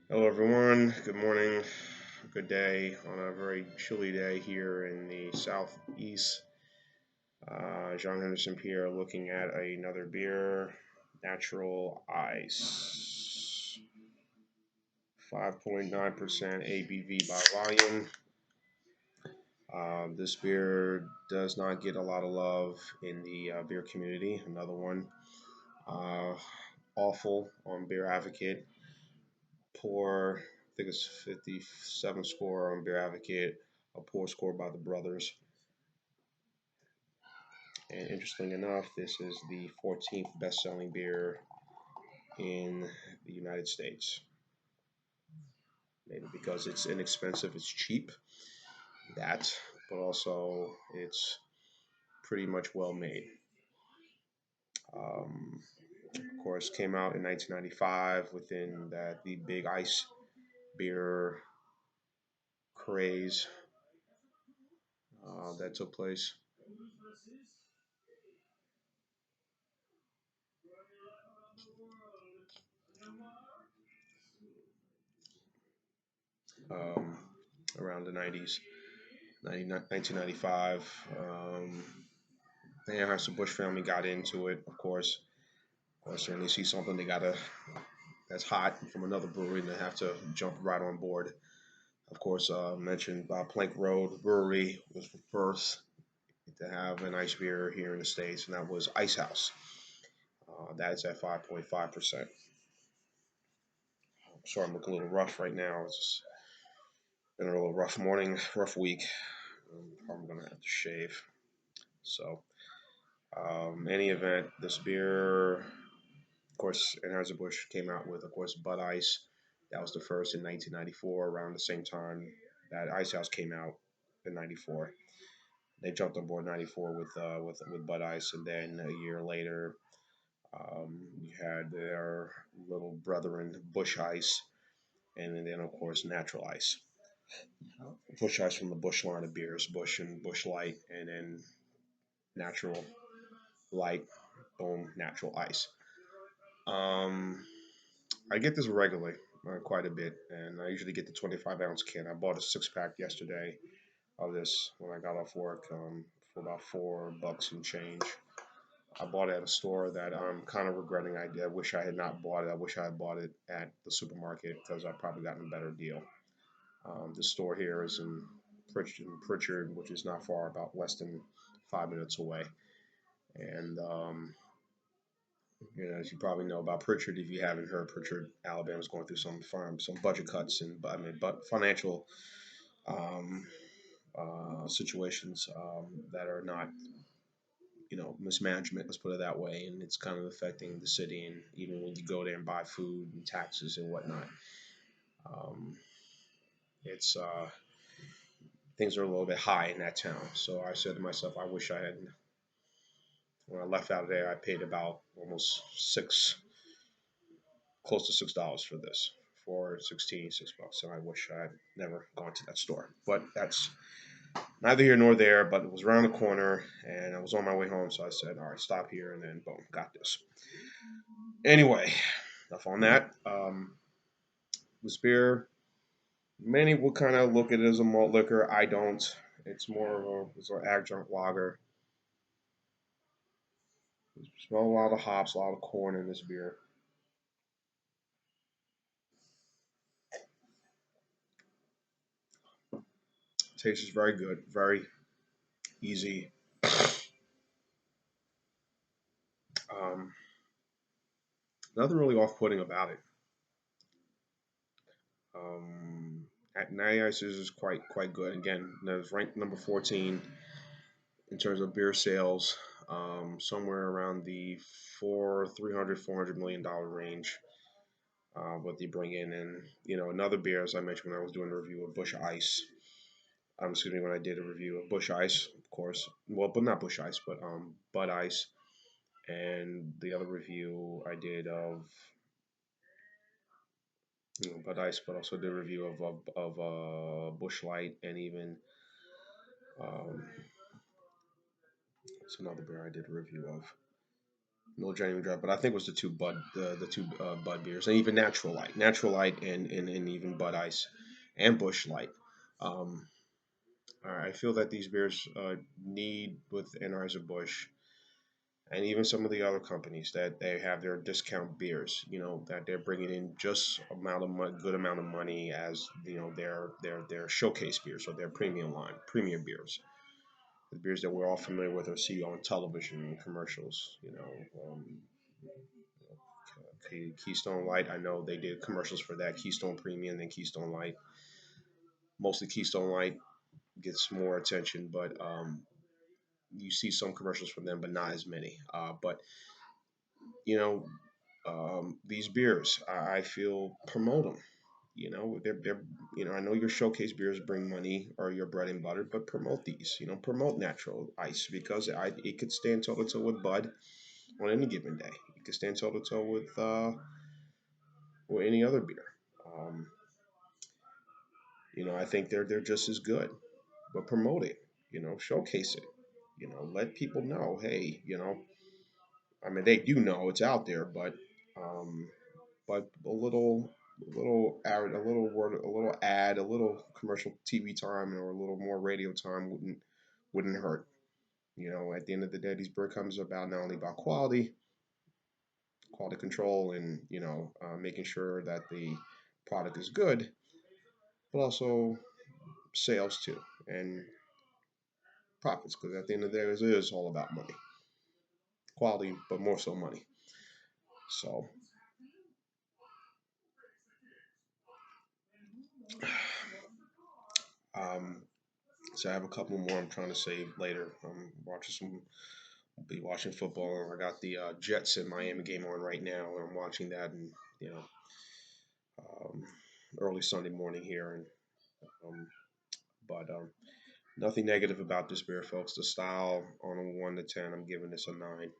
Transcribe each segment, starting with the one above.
Hello, everyone. Good morning. Good day on a very chilly day here in the southeast. John Henderson Pierre looking at another beer, Natural Ice, 5.9% ABV by volume. This beer does not get a lot of love in the beer community. Another one. Uh, Awful on Beer Advocate. Poor, I think it's 57 score on Beer Advocate, a poor score by the brothers. And interesting enough, this is the 14th best selling beer in the United States. Maybe because it's inexpensive, it's cheap, that, but also it's pretty much well made. Of course, came out in 1995 within that the big ice beer craze that took place. Um, Around the 90s. 1995. The Anheuser-Busch family got into it, of course. Of course, when they see something they gotta that's hot from another brewery, and they have to jump right on board. Of course, mentioned Plank Road Brewery was the first to have an ice beer here in the states, and that was Ice House. That is at 5.5%. Sorry, I'm looking a little rough right now. It's been a little rough morning, rough week. I'm probably gonna have to shave. So, any event, this beer, of course, Anheuser-Busch came out with, of course, Bud Ice. That was the first in 1994, around the same time that Ice House came out in '94. They jumped on board '94 with Bud Ice, and then a year later, you had their little brethren, Bush Ice, and then of course Natural Ice. Bush Ice from the Bush line of beers, Bush and Bush Light, and then Natural Light, boom, Natural Ice. Um, I get this regularly, quite a bit, and I usually get the 25-ounce can. I bought a six pack yesterday of this when I got off work for about $4 and change. I bought it at a store that I'm kind of regretting I did. I wish I had not bought it. I wish I had bought it at the supermarket because I probably gotten a better deal. The store here is in Pritchard, which is not far, about less than 5 minutes away. And as you probably know about Pritchard, if you haven't heard, Pritchard, Alabama is going through some budget cuts and but financial um, situations that are not mismanagement. Let's put it that way, and it's kind of affecting the city. And even when you go there and buy food and taxes and whatnot, um, it's things are a little bit high in that town. So I said to myself, I wish I had. When I left out of there, I paid about almost close to $6 for this, for 16, $6, and I wish I had never gone to that store. But that's neither here nor there. But it was around the corner, and I was on my way home, so I said, "All right, stop here," and then boom, got this. Anyway, enough on that. This beer, many will kind of look at it as a malt liquor. I don't. It's more of it's an adjunct lager. You smell a lot of hops, a lot of corn in this beer. Taste is very good, very easy. Um, Nothing really off-putting about it. Um, at night, ice is quite good. Again, it's ranked number 14 in terms of beer sales, somewhere around the 400 range. What they bring in, and another beer, as I mentioned when I was doing a review of Bush Ice. Excuse me, when I did a review of Bush Ice, of course. Well, but not Bush Ice, but Bud Ice, and the other review I did of Bud Ice, but also did a review of Bush Light, and even um, it's another beer I did a review of. no genuine draft, but I think it was the two Bud beers, and even Natural Light, and even Bud Ice and Bush Light. Um, I feel that these beers need with Anheuser Busch and even some of the other companies that they have their discount beers. You know that they're bringing in just amount of money, good amount of money as their showcase beers or their premium line, premium beers, the beers that we're all familiar with or see on television and commercials. Keystone Light. I know they did commercials for that. Keystone Premium and Keystone Light. Mostly Keystone Light gets more attention, but you see some commercials from them, but not as many. But you know, these beers, I feel promote them. They're I know your showcase beers bring money or your bread and butter, but promote these. Promote Natural Ice because it could stand toe to toe with Bud on any given day. It could stand toe to toe with or any other beer. Um, I think they're just as good, but promote it. Showcase it. Let people know. Hey, I mean, they do know it's out there, um, but a little word, a little ad, a little commercial TV time, or a little more radio time wouldn't hurt. At the end of the day, these beer comes about not only about quality control, and making sure that the product is good, but also sales too, and profits. Because at the end of the day, it is all about money, quality, but more so money. So, um, so I have a couple more I'm trying to save later. I'm watching some. Be watching football. I got the Jets and Miami game on right now, and I'm watching that, and you know, um, early Sunday morning here, and um, but nothing negative about this beer, folks. The style on a 1 to 10, I'm giving this a 9.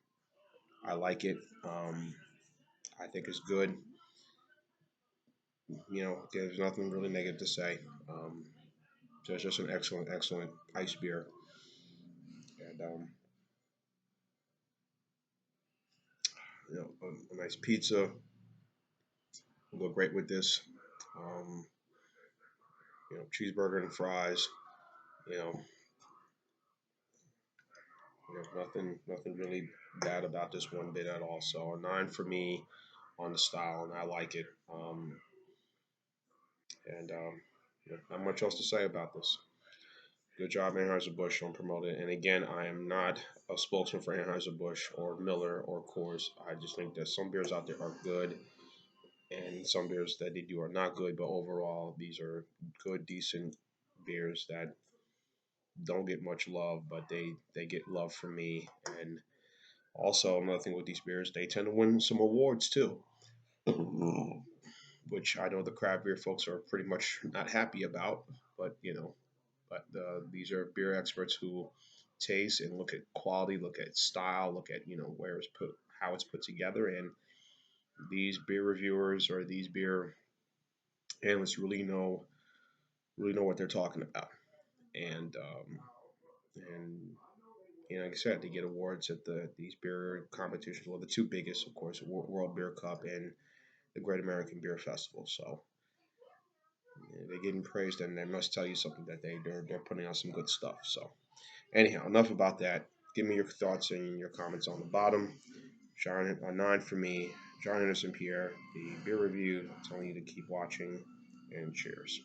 I like it. I think it's good. There's nothing really negative to say. So it's just an excellent, excellent ice beer, and a nice pizza will go great with this. Um, Cheeseburger and fries. You know, nothing really bad about this one bit at all. So a 9 for me on the style, and I like it. And Not much else to say about this. Good job, Anheuser-Busch, on promoting it. And again, I am not a spokesman for Anheuser-Busch or Miller or Coors. I just think that some beers out there are good, and some beers that they do are not good. But overall, these are good, decent beers that don't get much love, but they get love from me. And also, another thing with these beers, they tend to win some awards too, which I know the craft beer folks are pretty much not happy about. But these are beer experts who taste and look at quality, look at style, look at where it's put, how it's put together, and these beer reviewers or these beer analysts really know what they're talking about. And like I said, they get awards at these beer competitions. Well, the two biggest, of course, World Beer Cup and the Great American Beer Festival. So they're getting praised, and they must tell you something that they're putting out some good stuff. So anyhow, enough about that. Give me your thoughts and your comments on the bottom. John, a 9 for me. John Anderson Pierre, the beer review, telling you to keep watching, and cheers.